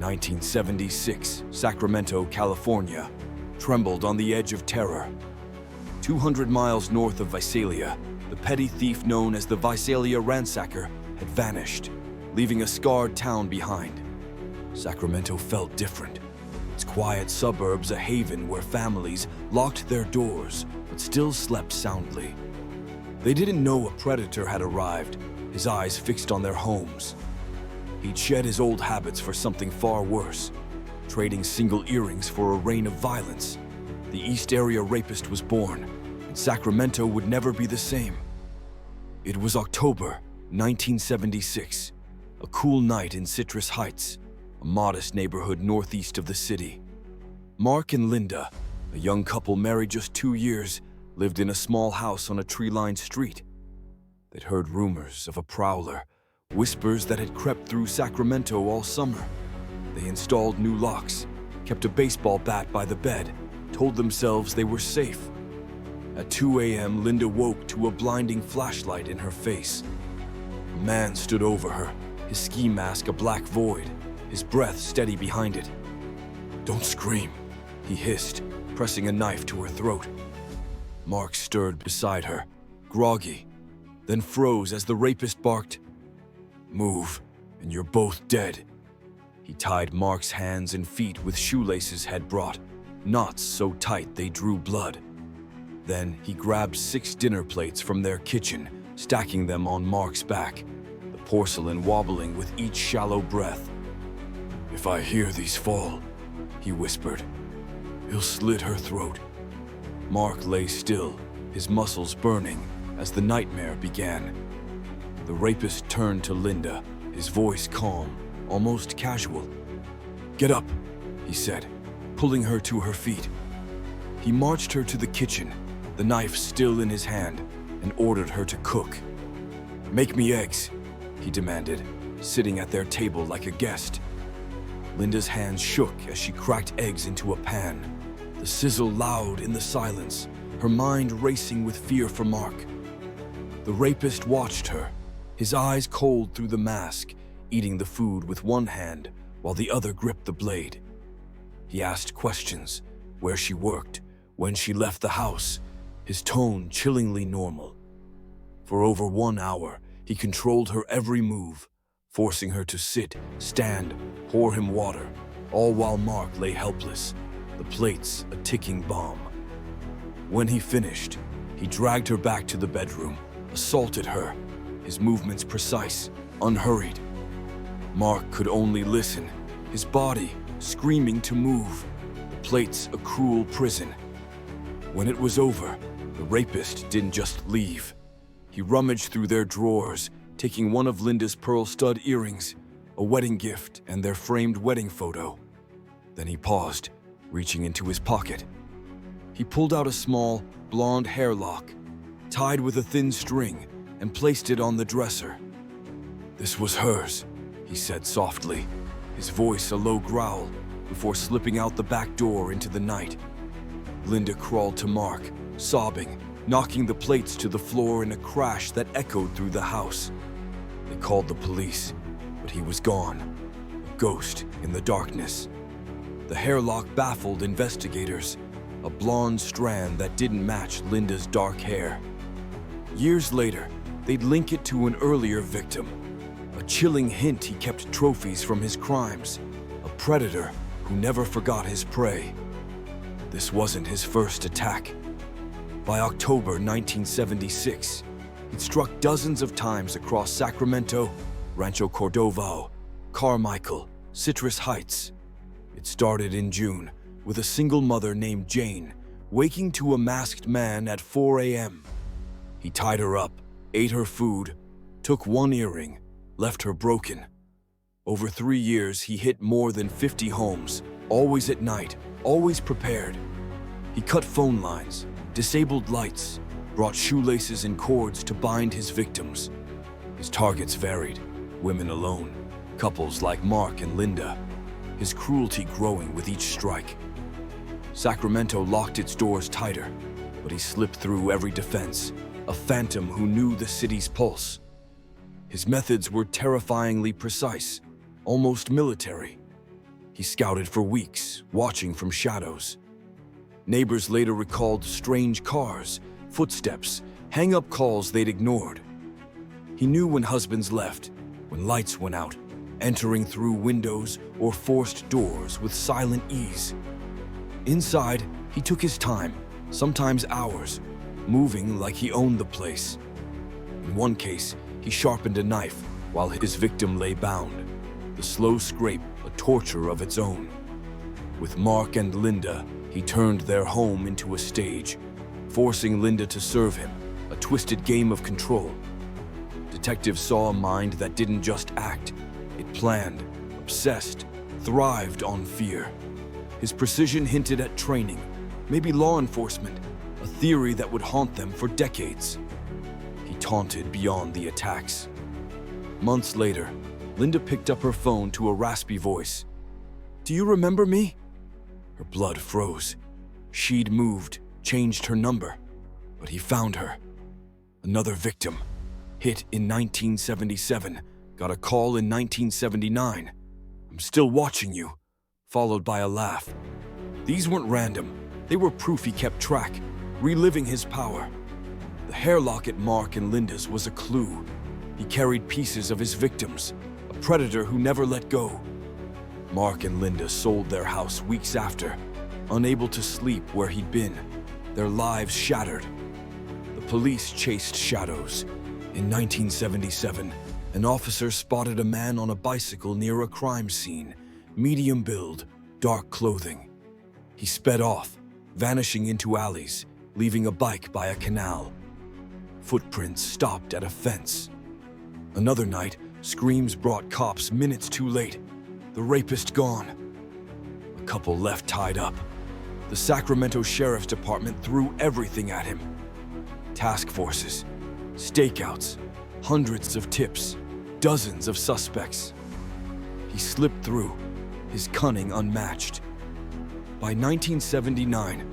1976, Sacramento, California, trembled on the edge of terror. 200 miles north of Visalia, the petty thief known as the Visalia Ransacker had vanished, leaving a scarred town behind. Sacramento felt different. Its quiet suburbs a haven where families locked their doors but still slept soundly. They didn't know a predator had arrived, his eyes fixed on their homes. He'd shed his old habits for something far worse, trading single earrings for a reign of violence. The East Area Rapist was born, and Sacramento would never be the same. It was October 1976, a cool night in Citrus Heights, a modest neighborhood northeast of the city. Mark and Linda, a young couple married just 2 years, lived in a small house on a tree-lined street. They'd heard rumors of a prowler, whispers that had crept through Sacramento all summer. They installed new locks, kept a baseball bat by the bed, told themselves they were safe. At 2 a.m., Linda woke to a blinding flashlight in her face. A man stood over her, his ski mask a black void, his breath steady behind it. "Don't scream," he hissed, pressing a knife to her throat. Mark stirred beside her, groggy, then froze as the rapist barked, "Move, and you're both dead." He tied Mark's hands and feet with shoelaces had brought, knots so tight they drew blood. Then he grabbed 6 dinner plates from their kitchen, stacking them on Mark's back, the porcelain wobbling with each shallow breath. "If I hear these fall," he whispered, "he'll slit her throat." Mark lay still, his muscles burning, as the nightmare began. The rapist turned to Linda, his voice calm, almost casual. "Get up," he said, pulling her to her feet. He marched her to the kitchen, the knife still in his hand, and ordered her to cook. "Make me eggs," he demanded, sitting at their table like a guest. Linda's hands shook as she cracked eggs into a pan, the sizzle loud in the silence, her mind racing with fear for Mark. The rapist watched her, his eyes cold through the mask, eating the food with one hand while the other gripped the blade. He asked questions, where she worked, when she left the house, his tone chillingly normal. For over 1 hour, he controlled her every move, forcing her to sit, stand, pour him water, all while Mark lay helpless, the plates a ticking bomb. When he finished, he dragged her back to the bedroom, assaulted her, his movements precise, unhurried. Mark could only listen, his body screaming to move, the plates a cruel prison. When it was over, the rapist didn't just leave. He rummaged through their drawers, taking one of Linda's pearl stud earrings, a wedding gift, and their framed wedding photo. Then he paused, reaching into his pocket. He pulled out a small, blonde hair lock, tied with a thin string, and placed it on the dresser. "This was hers," he said softly, his voice a low growl, before slipping out the back door into the night. Linda crawled to Mark, sobbing, knocking the plates to the floor in a crash that echoed through the house. They called the police, but he was gone, a ghost in the darkness. The hairlock baffled investigators, a blonde strand that didn't match Linda's dark hair. Years later, they'd link it to an earlier victim, a chilling hint he kept trophies from his crimes, a predator who never forgot his prey. This wasn't his first attack. By October 1976, he'd struck dozens of times across Sacramento, Rancho Cordova, Carmichael, Citrus Heights. It started in June with a single mother named Jane waking to a masked man at 4 a.m. He tied her up, ate her food, took one earring, left her broken. Over 3 years, he hit more than 50 homes, always at night, always prepared. He cut phone lines, disabled lights, brought shoelaces and cords to bind his victims. His targets varied, women alone, couples like Mark and Linda, his cruelty growing with each strike. Sacramento locked its doors tighter, but he slipped through every defense, a phantom who knew the city's pulse. His methods were terrifyingly precise, almost military. He scouted for weeks, watching from shadows. Neighbors later recalled strange cars, footsteps, hang-up calls they'd ignored. He knew when husbands left, when lights went out, entering through windows or forced doors with silent ease. Inside, he took his time, sometimes hours, moving like he owned the place. In one case, he sharpened a knife while his victim lay bound, the slow scrape a torture of its own. With Mark and Linda, he turned their home into a stage, forcing Linda to serve him, a twisted game of control. Detectives saw a mind that didn't just act, it planned, obsessed, thrived on fear. His precision hinted at training, maybe law enforcement, a theory that would haunt them for decades. He taunted beyond the attacks. Months later, Linda picked up her phone to a raspy voice. "Do you remember me?" Her blood froze. She'd moved, changed her number, but he found her. Another victim, hit in 1977, got a call in 1979. "I'm still watching you," followed by a laugh. These weren't random. They were proof he kept track, reliving his power. The hair locket Mark and Linda's was a clue. He carried pieces of his victims, a predator who never let go. Mark and Linda sold their house weeks after, unable to sleep where he'd been, their lives shattered. The police chased shadows. In 1977, an officer spotted a man on a bicycle near a crime scene, medium build, dark clothing. He sped off, vanishing into alleys, leaving a bike by a canal. Footprints stopped at a fence. Another night, screams brought cops minutes too late. The rapist gone. A couple left tied up. The Sacramento Sheriff's Department threw everything at him. Task forces, stakeouts, hundreds of tips, dozens of suspects. He slipped through, his cunning unmatched. By 1979,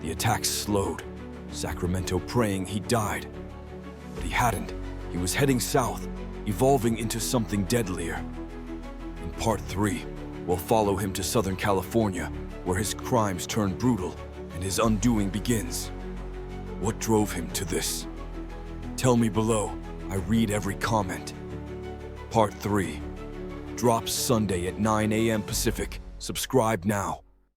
the attacks slowed, Sacramento praying he died. But he hadn't. He was heading south, evolving into something deadlier. In Part 3, we'll follow him to Southern California, where his crimes turn brutal and his undoing begins. What drove him to this? Tell me below. I read every comment. Part 3 drops Sunday at 9 a.m. Pacific. Subscribe now.